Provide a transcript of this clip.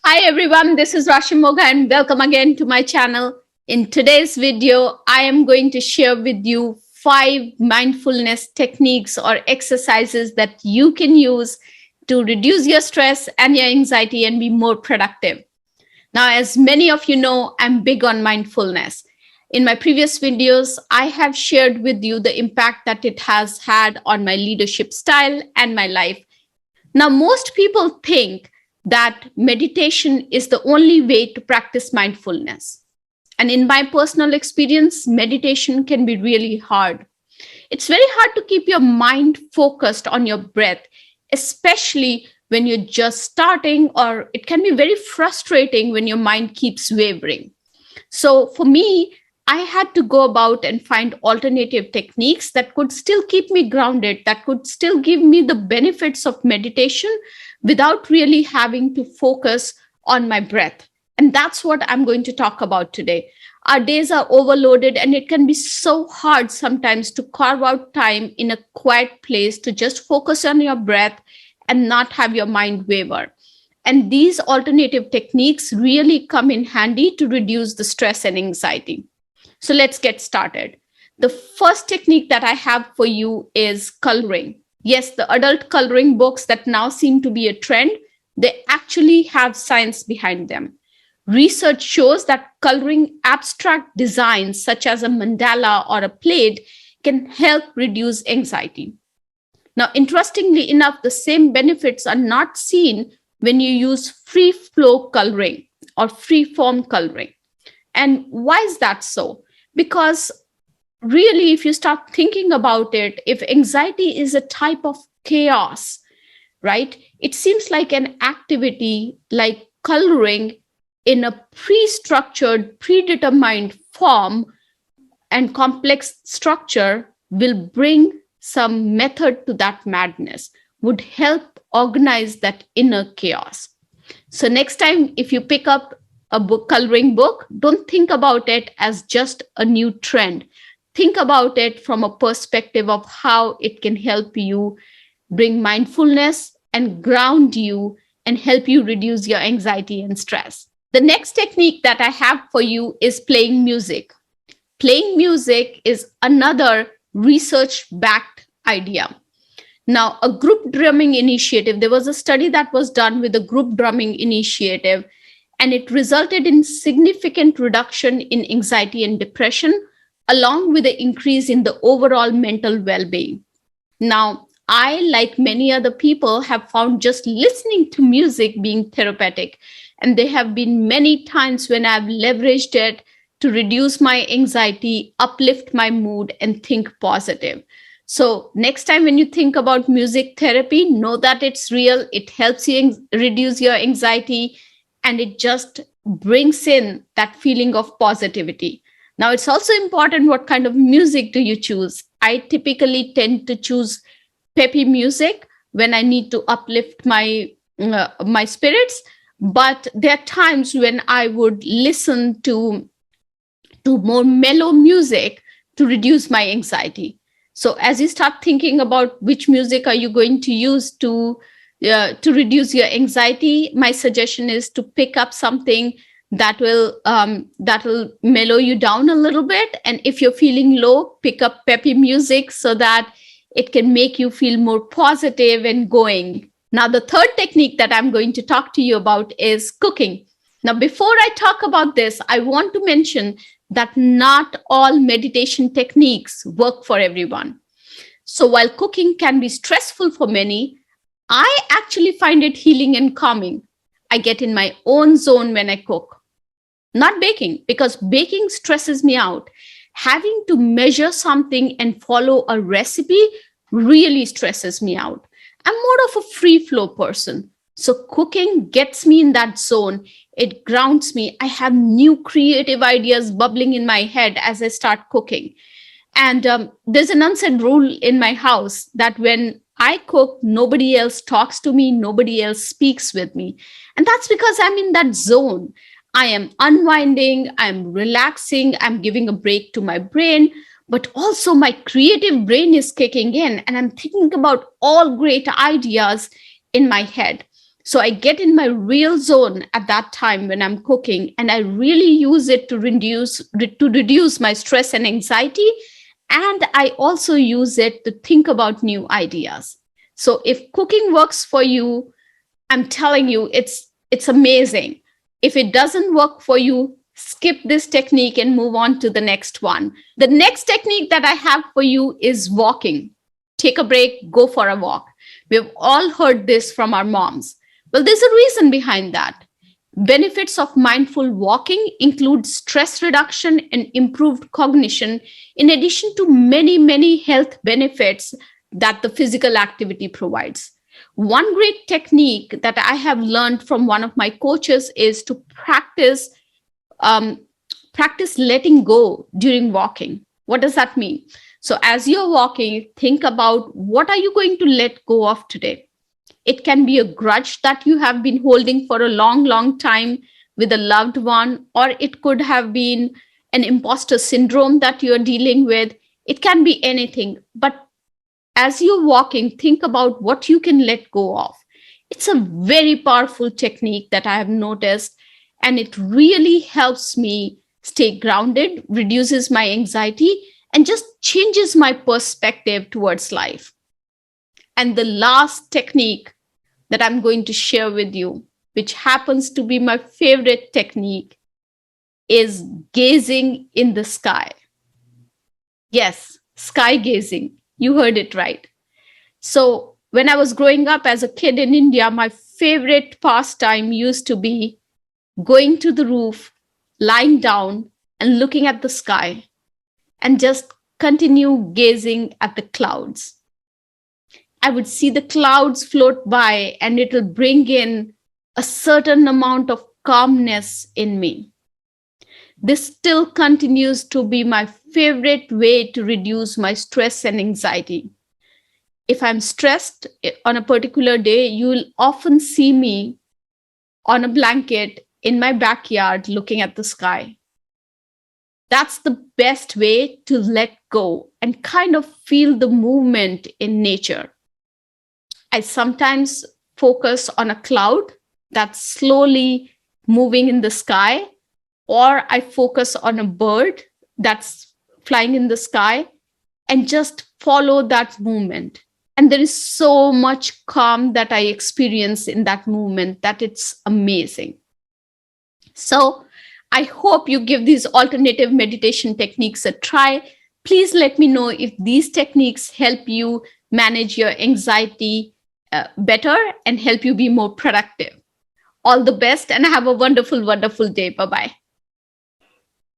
Hi everyone, this is Rashim Mogha and welcome again to my channel. In today's video, I am going to share with you 5 mindfulness techniques or exercises that you can use to reduce your stress and your anxiety and be more productive. Now, as many of you know, I'm big on mindfulness. In my previous videos, I have shared with you the impact that it has had on my leadership style and my life. Now, most people think that meditation is the only way to practice mindfulness. And in my personal experience, meditation can be really hard. It's very hard to keep your mind focused on your breath, especially when you're just starting, or it can be very frustrating when your mind keeps wavering. So for me, I had to go about and find alternative techniques that could still keep me grounded, that could still give me the benefits of meditation without really having to focus on my breath. And that's what I'm going to talk about today. Our days are overloaded, and it can be so hard sometimes to carve out time in a quiet place to just focus on your breath and not have your mind waver. And these alternative techniques really come in handy to reduce the stress and anxiety. So let's get started. The first technique that I have for you is coloring. Yes, the adult coloring books that now seem to be a trend, they actually have science behind them. Research shows that coloring abstract designs such as a mandala or a plate can help reduce anxiety. Now, interestingly enough, the same benefits are not seen when you use free flow coloring or free form coloring. And why is that so? Because really, if you start thinking about it, if anxiety is a type of chaos, right, it seems like an activity like coloring in a pre-structured, predetermined form and complex structure will bring some method to that madness, would help organize that inner chaos. So next time, if you pick up a book, coloring book, don't think about it as just a new trend. Think about it from a perspective of how it can help you bring mindfulness and ground you and help you reduce your anxiety and stress. The next technique that I have for you is playing music. Playing music is another research backed idea. Now, a group drumming initiative, there was a study that was done with a group drumming initiative, and it resulted in significant reduction in anxiety and depression, along with an increase in the overall mental well-being. Now, I, like many other people, have found just listening to music being therapeutic. And there have been many times when I've leveraged it to reduce my anxiety, uplift my mood, and think positive. So next time when you think about music therapy, know that it's real. It helps you reduce your anxiety, and it just brings in that feeling of positivity. Now, it's also important what kind of music do you choose. I typically tend to choose peppy music when I need to uplift my spirits, but there are times when I would listen to more mellow music to reduce my anxiety. So as you start thinking about which music are you going to use to reduce your anxiety, my suggestion is to pick up something that will mellow you down a little bit. And if you're feeling low, pick up peppy music so that it can make you feel more positive and going. Now, the third technique that I'm going to talk to you about is cooking. Now, before I talk about this, I want to mention that not all meditation techniques work for everyone. So while cooking can be stressful for many, I actually find it healing and calming. I get in my own zone when I cook. Not baking, because baking stresses me out. Having to measure something and follow a recipe really stresses me out. I'm more of a free flow person. So cooking gets me in that zone. It grounds me. I have new creative ideas bubbling in my head as I start cooking. And there's an unsaid rule in my house that when I cook, nobody else talks to me, nobody else speaks with me. And that's because I'm in that zone. I am unwinding, I'm relaxing, I'm giving a break to my brain, but also my creative brain is kicking in and I'm thinking about all great ideas in my head. So I get in my real zone at that time when I'm cooking, and I really use it to reduce my stress and anxiety. And I also use it to think about new ideas. So if cooking works for you, I'm telling you, it's amazing. If it doesn't work for you, skip this technique and move on to the next one. The next technique that I have for you is walking. Take a break, go for a walk. We've all heard this from our moms. Well, there's a reason behind that. Benefits of mindful walking include stress reduction and improved cognition, in addition to many, many health benefits that the physical activity provides. One great technique that I have learned from one of my coaches is to um, practice letting go during walking. What does that mean? So as you're walking, think about, what are you going to let go of today? It can be a grudge that you have been holding for a long, long time with a loved one, or it could have been an imposter syndrome that you're dealing with. It can be anything. But as you're walking, think about what you can let go of. It's a very powerful technique that I have noticed, and it really helps me stay grounded, reduces my anxiety, and just changes my perspective towards life. And the last technique that I'm going to share with you, which happens to be my favorite technique, is gazing in the sky. Yes, sky gazing. You heard it right. So when I was growing up as a kid in India, my favorite pastime used to be going to the roof, lying down and looking at the sky, and just continue gazing at the clouds. I would see the clouds float by, and it'll bring in a certain amount of calmness in me. This still continues to be my favorite way to reduce my stress and anxiety. If I'm stressed on a particular day, you'll often see me on a blanket in my backyard looking at the sky. That's the best way to let go and kind of feel the movement in nature. I sometimes focus on a cloud that's slowly moving in the sky, or I focus on a bird that's flying in the sky and just follow that movement. And there is so much calm that I experience in that movement that it's amazing. So I hope you give these alternative meditation techniques a try. Please let me know if these techniques help you manage your anxiety better and help you be more productive. All the best, and have a wonderful, wonderful day. Bye-bye.